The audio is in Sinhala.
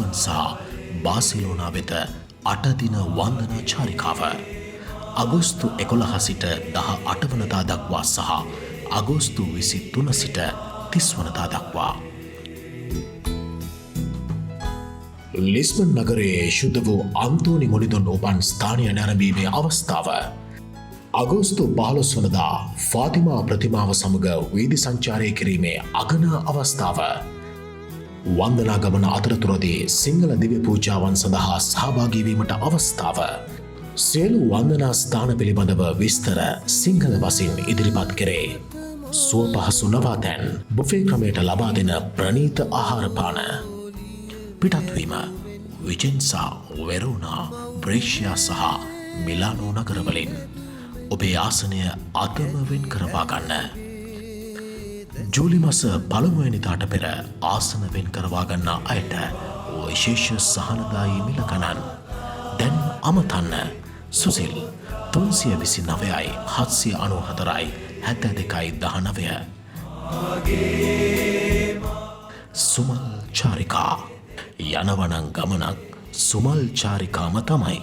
ලිස්බන් සහ බාසිලෝනා වෙත 8 දින වන්දනා චාරිකාව අගෝස්තු 11 සිට 18 වනදා දක්වා සහ අගෝස්තු 23 සිට 30 වනදා දක්වා ලිස්බන් නගරයේ ශුද්ධ වූ අන්තෝනි මොනිදොන් උපන් ස්ථානය නැරඹීමේ අවස්ථාව අගෝස්තු 15 වනදා ෆාතිමා ප්‍රතිමාව සමග වීදි සංචාරය කිරීමේ අගනා අවස්ථාව වන්දනා ගමන අතරතුරදී සිංහල දිව්‍ය පූජාවන් සඳහා සහභාගී වීමට අවස්ථාව සියලු වන්දනා ස්ථාන පිළිබඳව විස්තර සිංහල බසින් ඉදිරිපත් කරේ සුව පහසු නවාතැන් බුෆේ ක්‍රමයට ලබා දෙන ප්‍රණීත ආහාරපාන පිටත්වීම විචෙන්සා වෙරෝනා බ්‍රේෂියා සහ මිලානෝ නගරවලින් ඔබේ ආසනය අතම වෙන් කරවා ගන්න. ජූලි මස පළමුවැනිදාට පෙර ආසන වෙන් කරවා ගන්නා අයට විශේෂ සහනදායී මිල ගණන් දැන් අමතන්න. සුසිල් 329යි 794යි 72යි 19 සුමල් චාරිකා යනවනං ගමනක් සුමල් චාරිකාම තමයි.